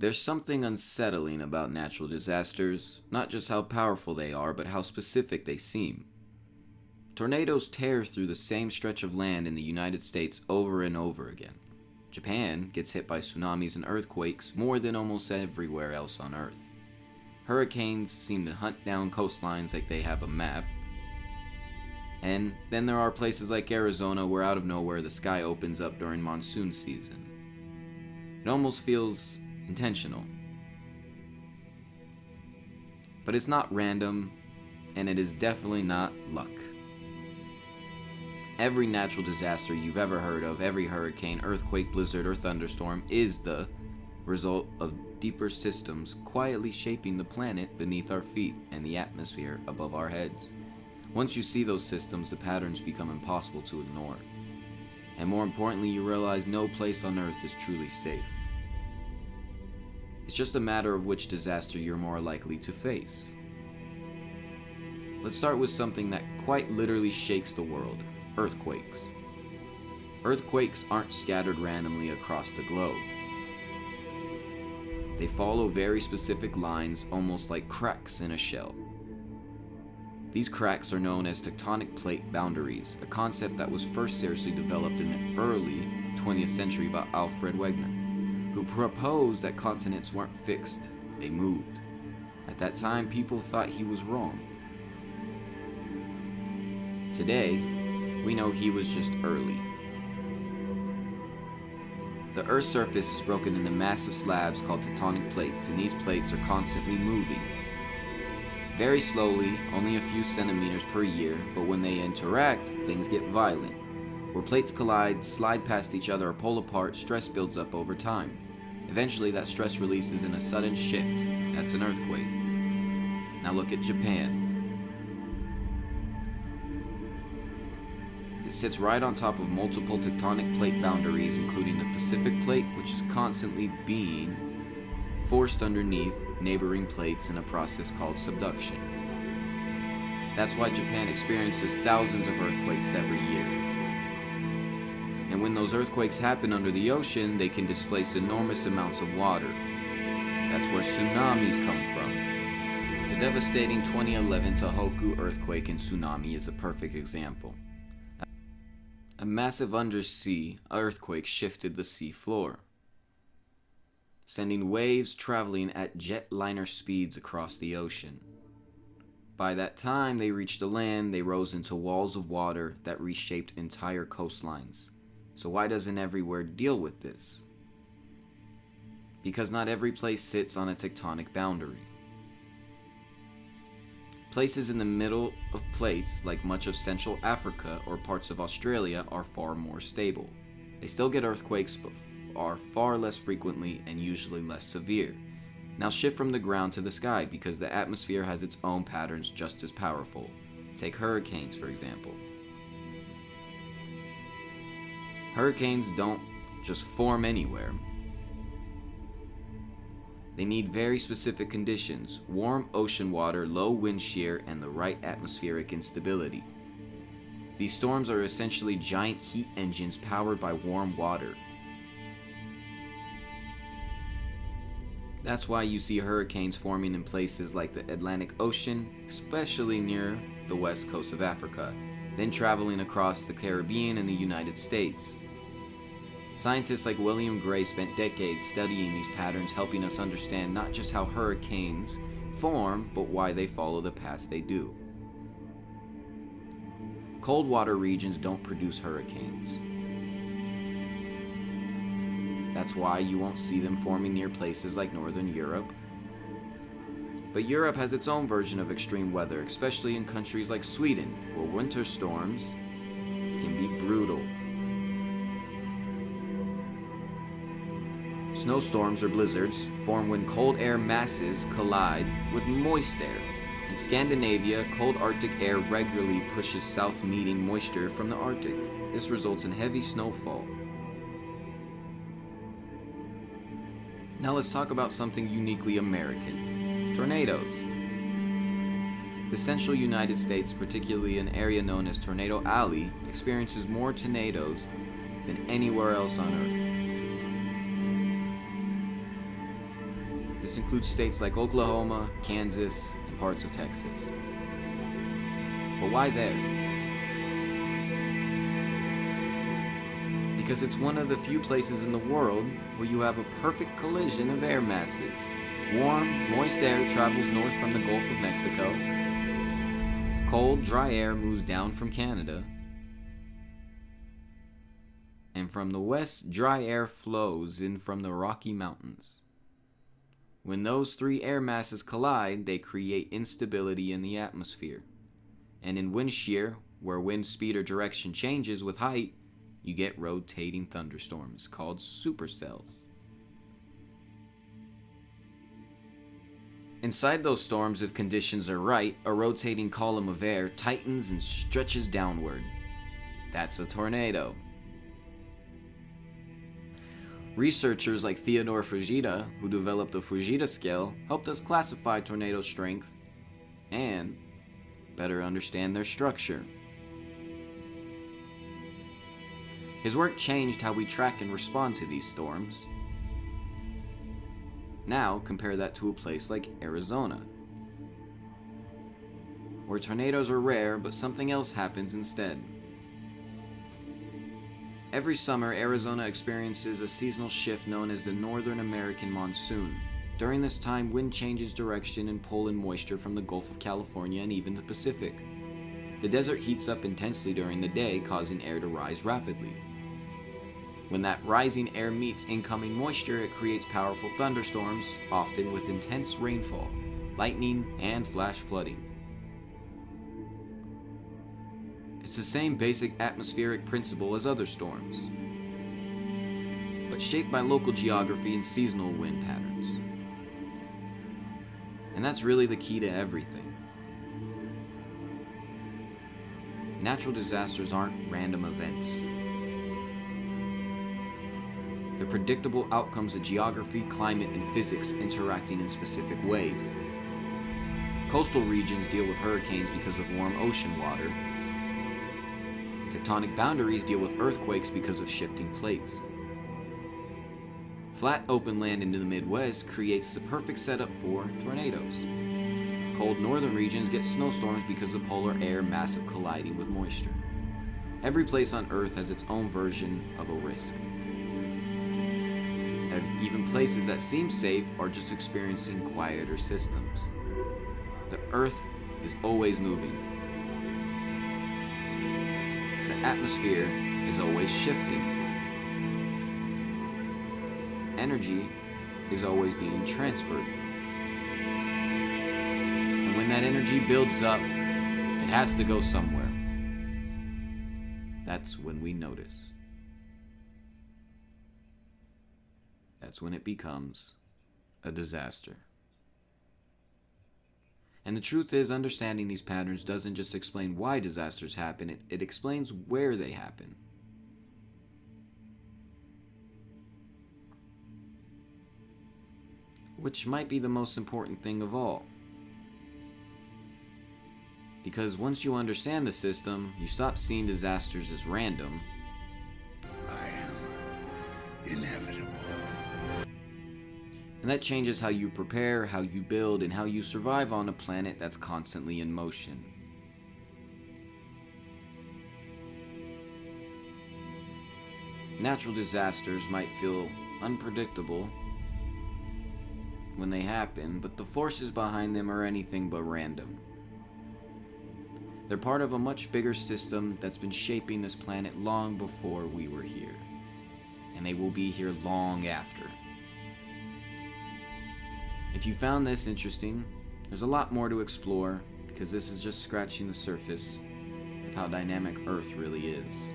There's something unsettling about natural disasters, not just how powerful they are, but how specific they seem. Tornadoes tear through the same stretch of land in the United States over and over again. Japan gets hit by tsunamis and earthquakes more than almost everywhere else on Earth. Hurricanes seem to hunt down coastlines like they have a map. And then there are places like Arizona where out of nowhere the sky opens up during monsoon season. It almost feels intentional. But it's not random, and it is definitely not luck. Every natural disaster you've ever heard of, every hurricane, earthquake, blizzard, or thunderstorm is the result of deeper systems quietly shaping the planet beneath our feet and the atmosphere above our heads. Once you see those systems, the patterns become impossible to ignore. And more importantly, you realize no place on Earth is truly safe. It's just a matter of which disaster you're more likely to face. Let's start with something that quite literally shakes the world: earthquakes. Earthquakes aren't scattered randomly across the globe. They follow very specific lines, almost like cracks in a shell. These cracks are known as tectonic plate boundaries, a concept that was first seriously developed in the early 20th century by Alfred Wegener, who proposed that continents weren't fixed, they moved. At that time, people thought he was wrong. Today, we know he was just early. The Earth's surface is broken into massive slabs called tectonic plates, and these plates are constantly moving. Very slowly, only a few centimeters per year, but when they interact, things get violent. Where plates collide, slide past each other, or pull apart, stress builds up over time. Eventually, that stress releases in a sudden shift. That's an earthquake. Now look at Japan. It sits right on top of multiple tectonic plate boundaries, including the Pacific Plate, which is constantly being forced underneath neighboring plates in a process called subduction. That's why Japan experiences thousands of earthquakes every year. And when those earthquakes happen under the ocean, they can displace enormous amounts of water. That's where tsunamis come from. The devastating 2011 Tohoku earthquake and tsunami is a perfect example. A massive undersea earthquake shifted the sea floor, sending waves traveling at jetliner speeds across the ocean. By that time they reached the land, they rose into walls of water that reshaped entire coastlines. So why doesn't everywhere deal with this? Because not every place sits on a tectonic boundary. Places in the middle of plates, like much of Central Africa or parts of Australia, are far more stable. They still get earthquakes, but are far less frequently and usually less severe. Now shift from the ground to the sky, because the atmosphere has its own patterns just as powerful. Take hurricanes, for example. Hurricanes don't just form anywhere. They need very specific conditions: warm ocean water, low wind shear, and the right atmospheric instability. These storms are essentially giant heat engines powered by warm water. That's why you see hurricanes forming in places like the Atlantic Ocean, especially near the west coast of Africa, then traveling across the Caribbean and the United States. Scientists like William Gray spent decades studying these patterns, helping us understand not just how hurricanes form, but why they follow the paths they do. Cold water regions don't produce hurricanes. That's why you won't see them forming near places like Northern Europe. But Europe has its own version of extreme weather, especially in countries like Sweden, where winter storms can be brutal. Snowstorms or blizzards form when cold air masses collide with moist air. In Scandinavia, cold Arctic air regularly pushes south, meeting moisture from the Arctic. This results in heavy snowfall. Now let's talk about something uniquely American: tornadoes. The central United States, particularly an area known as Tornado Alley, experiences more tornadoes than anywhere else on Earth. includes states like Oklahoma, Kansas, and parts of Texas. But why there? Because it's one of the few places in the world where you have a perfect collision of air masses. Warm, moist air travels north from the Gulf of Mexico. Cold, dry air moves down from Canada. And from the west, dry air flows in from the Rocky Mountains. When those three air masses collide, they create instability in the atmosphere. And in wind shear, where wind speed or direction changes with height, you get rotating thunderstorms called supercells. Inside those storms, if conditions are right, a rotating column of air tightens and stretches downward. That's a tornado. Researchers like Theodore Fujita, who developed the Fujita scale, helped us classify tornado strength and better understand their structure. His work changed how we track and respond to these storms. Now, compare that to a place like Arizona, where tornadoes are rare, but something else happens instead. Every summer, Arizona experiences a seasonal shift known as the Northern American monsoon. During this time, wind changes direction and pull in moisture from the Gulf of California and even the Pacific. The desert heats up intensely during the day, causing air to rise rapidly. When that rising air meets incoming moisture, it creates powerful thunderstorms, often with intense rainfall, lightning, and flash flooding. It's the same basic atmospheric principle as other storms, but shaped by local geography and seasonal wind patterns. And that's really the key to everything. Natural disasters aren't random events. They're predictable outcomes of geography, climate, and physics interacting in specific ways. Coastal regions deal with hurricanes because of warm ocean water. Tectonic boundaries deal with earthquakes because of shifting plates. Flat open land in the Midwest creates the perfect setup for tornadoes. Cold northern regions get snowstorms because of polar air massive colliding with moisture. Every place on Earth has its own version of a risk. Even places that seem safe are just experiencing quieter systems. The Earth is always moving. The atmosphere is always shifting. Energy is always being transferred. And when that energy builds up, it has to go somewhere. That's when we notice. That's when it becomes a disaster. And the truth is, understanding these patterns doesn't just explain why disasters happen, it explains where they happen. Which might be the most important thing of all. Because once you understand the system, you stop seeing disasters as random. I am inevitable. And that changes how you prepare, how you build, and how you survive on a planet that's constantly in motion. Natural disasters might feel unpredictable when they happen, but the forces behind them are anything but random. They're part of a much bigger system that's been shaping this planet long before we were here. And they will be here long after. If you found this interesting, there's a lot more to explore, because this is just scratching the surface of how dynamic Earth really is.